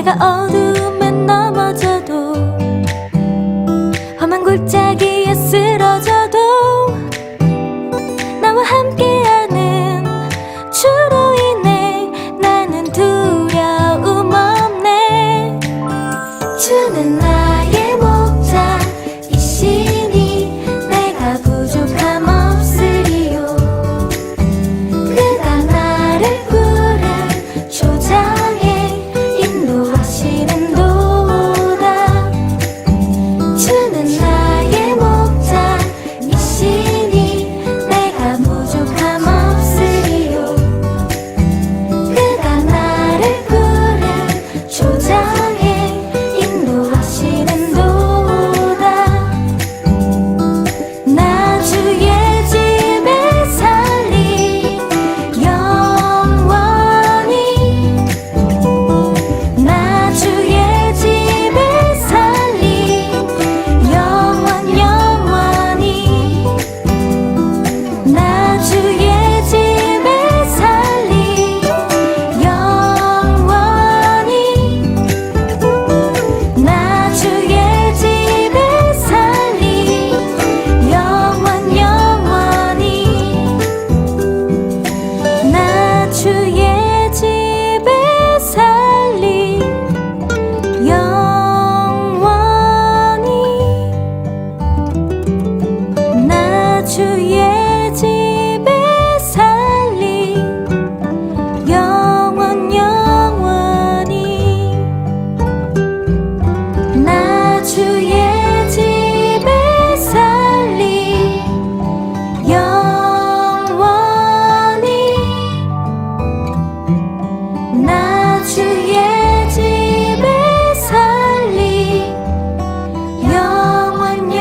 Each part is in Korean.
내가 어두움에 넘어져도 험한 골짜기에 쓰러져도 나와 함께하는 주로 인해 나는 두려움 없네. 주는 나의 목자이시니 내가 부족함 없으리요. 그가 나를 푸른 초장에 인도하시는 도다. 주는 나의 목자이시니 내가 부족함 없으리요. 그가 나를 푸른 초장에 인도하시는 도다. 나 주의 집에 살리 영원히. 나 주의 집에 살리 영원히. 나 주의 집에 살리 영원히. 나 주의 집에 살리 영원히. 나 주의 집에 살리 영원히. 나 주의 집에 살리 영원히. 나 주의 집에 살리 영원히. 나 주의 집에 살리 영원히.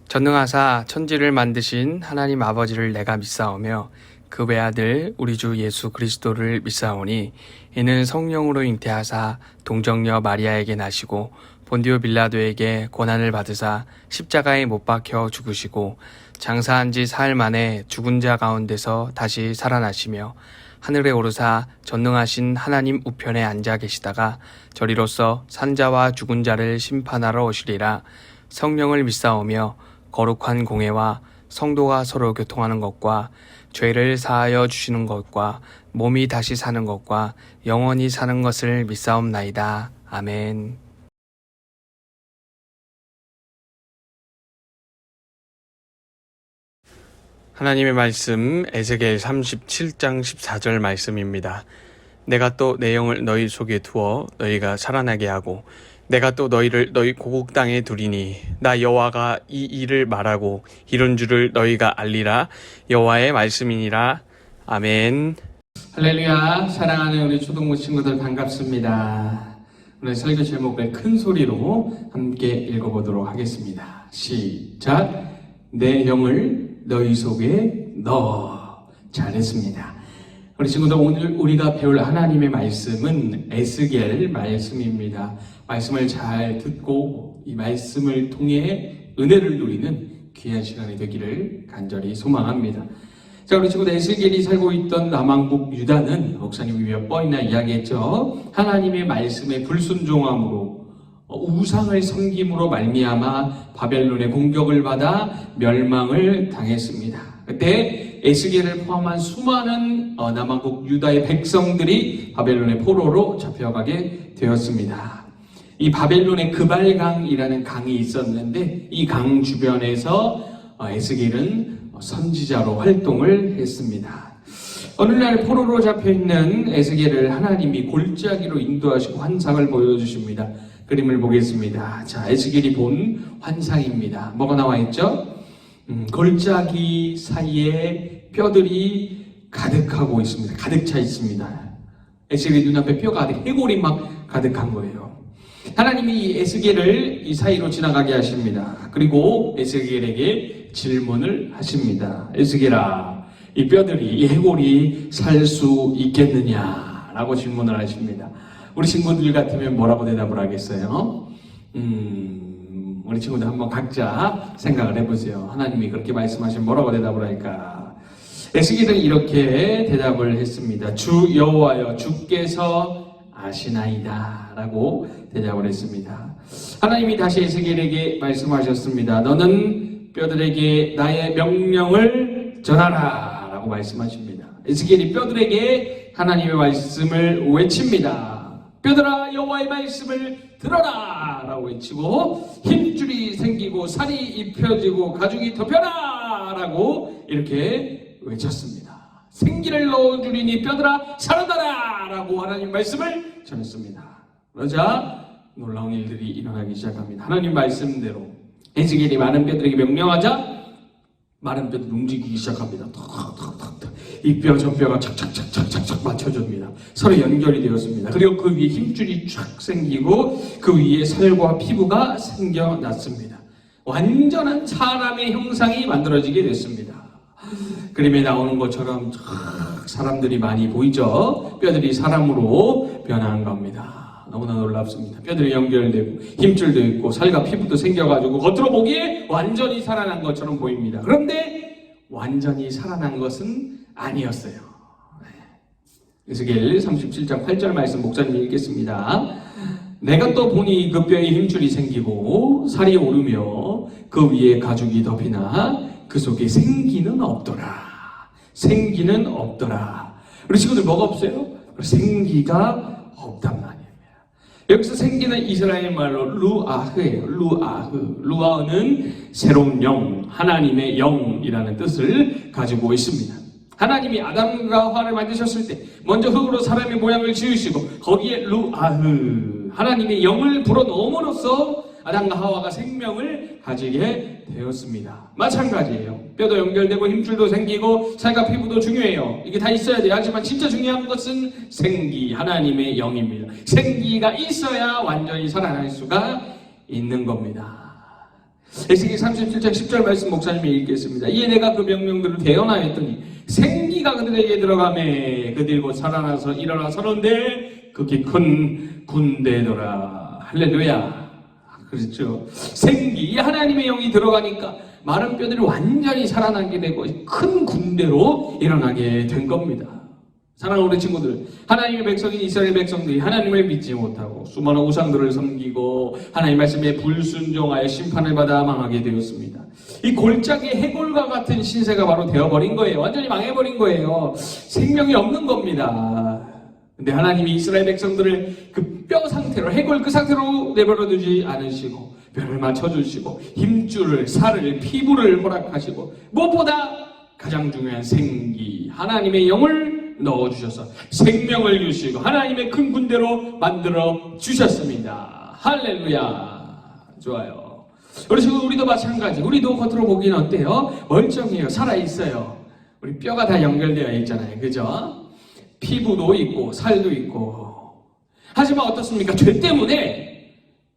전능하사 천지를 만드신 하나님 아버지를 내가 믿사오며 그 외아들 우리 주 예수 그리스도를 믿사오니 이는 성령으로 잉태하사 동정녀 마리아에게 나시고 본디오 빌라도에게 고난을 받으사 십자가에 못 박혀 죽으시고 장사한 지 사흘 만에 죽은 자 가운데서 다시 살아나시며 하늘에 오르사 전능하신 하나님 우편에 앉아 계시다가 저리로서 산자와 죽은 자를 심판하러 오시리라. 성령을 믿사오며 거룩한 공회와 성도가 서로 교통하는 것과 죄를 사하여 주시는 것과 몸이 다시 사는 것과 영원히 사는 것을 믿사옵나이다. 아멘. 하나님의 말씀 에스겔 37장 14절 말씀입니다. 내가 또 내 영을 너희 속에 두어 너희가 살아나게 하고 내가 또 너희를 너희 고국 땅에 두리니 나 여호와가 이 일을 말하고 이룬 줄을 너희가 알리라. 여호와의 말씀이니라. 아멘. 할렐루야. 사랑하는 우리 초등부 친구들 반갑습니다. 오늘 설교 제목을 큰 소리로 함께 읽어보도록 하겠습니다. 시작. 내 영을 너희 속에 넣어. 잘했습니다. 우리 친구들, 오늘 우리가 배울 하나님의 말씀은 에스겔 말씀입니다. 말씀을 잘 듣고 이 말씀을 통해 은혜를 누리는 귀한 시간이 되기를 간절히 소망합니다. 자, 우리 친구들, 에스겔이 살고 있던 남왕국 유다는 목사님이 몇 번이나 이야기했죠. 하나님의 말씀에 불순종함으로 우상을 섬김으로 말미암아 바벨론의 공격을 받아 멸망을 당했습니다. 그때 에스겔을 포함한 수많은 남왕국 유다의 백성들이 바벨론의 포로로 잡혀가게 되었습니다. 이 바벨론의 그발강이라는 강이 있었는데 이 강 주변에서 에스겔은 선지자로 활동을 했습니다. 어느 날 포로로 잡혀있는 에스겔을 하나님이 골짜기로 인도하시고 환상을 보여주십니다. 그림을 보겠습니다. 자, 에스겔이 본 환상입니다. 뭐가 나와 있죠? 골짜기 사이에 뼈들이 가득하고 있습니다. 가득 차 있습니다. 에스겔의 눈앞에 뼈가 해골이 막 가득한 거예요. 하나님이 에스겔을 이 사이로 지나가게 하십니다. 그리고 에스겔에게 질문을 하십니다. 에스겔아, 이 뼈들이, 이 해골이 살 수 있겠느냐? 라고 질문을 하십니다. 우리 친구들 같으면 뭐라고 대답을 하겠어요? 우리 친구들 한번 각자 생각을 해보세요. 하나님이 그렇게 말씀하시면 뭐라고 대답을 할까? 에스겔은 이렇게 대답을 했습니다. 주 여호와여, 주께서 아시나이다 라고 대답을 했습니다. 하나님이 다시 에스겔에게 말씀하셨습니다. 너는 뼈들에게 나의 명령을 전하라 라고 말씀하십니다. 에스겔이 뼈들에게 하나님의 말씀을 외칩니다. 뼈들아, 여호와의 말씀을 들어라 라고 외치고, 힘줄이 생기고 살이 입혀지고 가죽이 덮여라 라고 이렇게 외쳤습니다. 생기를 넣어주리니 뼈들아 살아나라 라고 하나님 말씀을 전했습니다. 그러자 놀라운 일들이 일어나기 시작합니다. 하나님 말씀대로 에스겔이 많은 뼈들에게 명령하자 많은 뼈들이 움직이기 시작합니다. 이 뼈 저 뼈가 착착착착착 맞춰줍니다. 서로 연결이 되었습니다. 그리고 그 위에 힘줄이 쫙 생기고 그 위에 살과 피부가 생겨났습니다. 완전한 사람의 형상이 만들어지게 됐습니다. 그림에 나오는 것처럼 사람들이 많이 보이죠? 뼈들이 사람으로 변한 겁니다. 너무나 놀랍습니다. 뼈들이 연결되고 힘줄도 있고 살과 피부도 생겨가지고 겉으로 보기에 완전히 살아난 것처럼 보입니다. 그런데 완전히 살아난 것은 아니었어요. 에스겔 37장 8절 말씀 목사님이 읽겠습니다. 내가 또 보니 그 뼈에 힘줄이 생기고 살이 오르며 그 위에 가죽이 덮이나 그 속에 생기는 없더라. 생기는 없더라. 우리 친구들 뭐가 없어요? 생기가 없단 말입니다. 여기서 생기는 이스라엘 말로 루아흐예요. 루아흐. 루아흐는 새로운 영, 하나님의 영이라는 뜻을 가지고 있습니다. 하나님이 아담과 하와를 만드셨을 때 먼저 흙으로 사람의 모양을 지으시고 거기에 루아흐, 하나님의 영을 불어넣음으로써 아담과 하와가 생명을 가지게 되었습니다. 마찬가지예요. 뼈도 연결되고 힘줄도 생기고 살과 피부도 중요해요. 이게 다 있어야 돼요. 하지만 진짜 중요한 것은 생기, 하나님의 영입니다. 생기가 있어야 완전히 살아날 수가 있는 겁니다. 에스겔 37장 10절 말씀 목사님이 읽겠습니다. 이에 내가 그 명령들을 대언하였더니 생기가 그들에게 들어가매 그들 곧 살아나서 일어나 서는데 극히 큰 군대더라. 할렐루야. 그렇죠. 생기, 이 하나님의 영이 들어가니까 마른 뼈들이 완전히 살아나게 되고 큰 군대로 일어나게 된 겁니다. 사랑하는 우리 친구들, 하나님의 백성인 이스라엘 백성들이 하나님을 믿지 못하고 수많은 우상들을 섬기고 하나님 말씀에 불순종하여 심판을 받아 망하게 되었습니다. 이 골짜기 해골과 같은 신세가 바로 되어버린 거예요. 완전히 망해버린 거예요. 생명이 없는 겁니다. 근데 하나님이 이스라엘 백성들을 그 뼈 상태로, 해골 그 상태로 내버려두지 않으시고 뼈를 맞춰주시고 힘줄을, 살을, 피부를 허락하시고 무엇보다 가장 중요한 생기, 하나님의 영을 넣어주셔서 생명을 주시고 하나님의 큰 군대로 만들어 주셨습니다. 할렐루야. 좋아요. 우리 지금 우리도 마찬가지. 우리도 겉으로 보기는 어때요? 멀쩡해요. 살아있어요. 우리 뼈가 다 연결되어 있잖아요. 그죠? 피부도 있고 살도 있고. 하지만 어떻습니까? 죄 때문에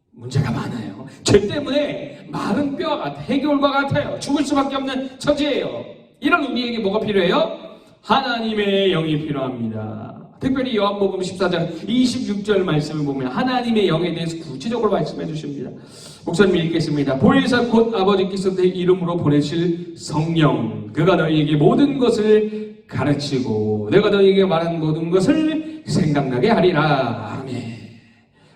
문제가 많아요. 죄 때문에 마른 뼈와 같아, 해결과 같아요. 죽을 수밖에 없는 처지예요. 이런 우리에게 뭐가 필요해요? 하나님의 영이 필요합니다. 특별히 요한복음 14장 26절 말씀을 보면 하나님의 영에 대해서 구체적으로 말씀해 주십니다. 목사님 읽겠습니다. 보혜사 곧 아버지께서 내 이름으로 보내실 성령, 그가 너희에게 모든 것을 가르치고 내가 너희에게 말한 모든 것을 생각나게 하리라. 아멘.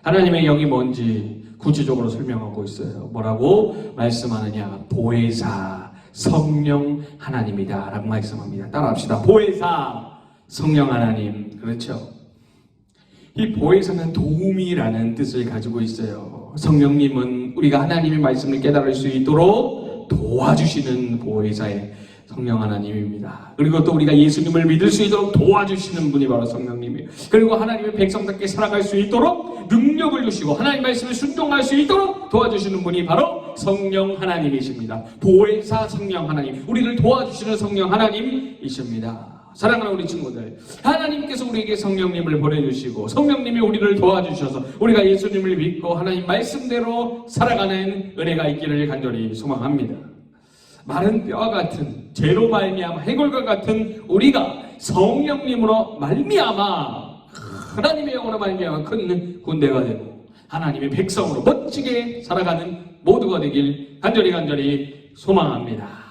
하나님의 영이 뭔지 구체적으로 설명하고 있어요. 뭐라고 말씀하느냐? 보혜사, 성령 하나님이다 라고 말씀합니다. 따라합시다. 보혜사, 성령 하나님. 그렇죠? 이 보혜사는 도움이라는 뜻을 가지고 있어요. 성령님은 우리가 하나님의 말씀을 깨달을 수 있도록 도와주시는 보혜사의 성령 하나님입니다. 그리고 또 우리가 예수님을 믿을 수 있도록 도와주시는 분이 바로 성령님이에요. 그리고 하나님의 백성답게 살아갈 수 있도록 능력을 주시고 하나님 말씀을 순종할 수 있도록 도와주시는 분이 바로 성령 하나님이십니다. 보혜사 성령 하나님, 우리를 도와주시는 성령 하나님이십니다. 사랑하는 우리 친구들, 하나님께서 우리에게 성령님을 보내주시고 성령님이 우리를 도와주셔서 우리가 예수님을 믿고 하나님 말씀대로 살아가는 은혜가 있기를 간절히 소망합니다. 마른 뼈와 같은 죄로 말미암아 해골과 같은 우리가 성령님으로 말미암아 하나님의 영으로 말미암아 큰 군대가 되고 하나님의 백성으로 멋지게 살아가는 모두가 되길 간절히 소망합니다.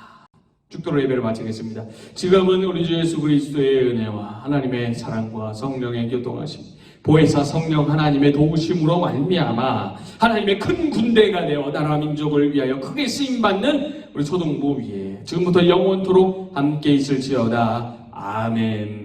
죽도록 예배를 마치겠습니다. 지금은 우리 주 예수 그리스도의 은혜와 하나님의 사랑과 성령의 교통하심, 보혜사 성령 하나님의 도우심으로 말미암아 하나님의 큰 군대가 되어 나라 민족을 위하여 크게 쓰임받는 우리 초등부 위에 지금부터 영원토록 함께 있을지어다. 아멘.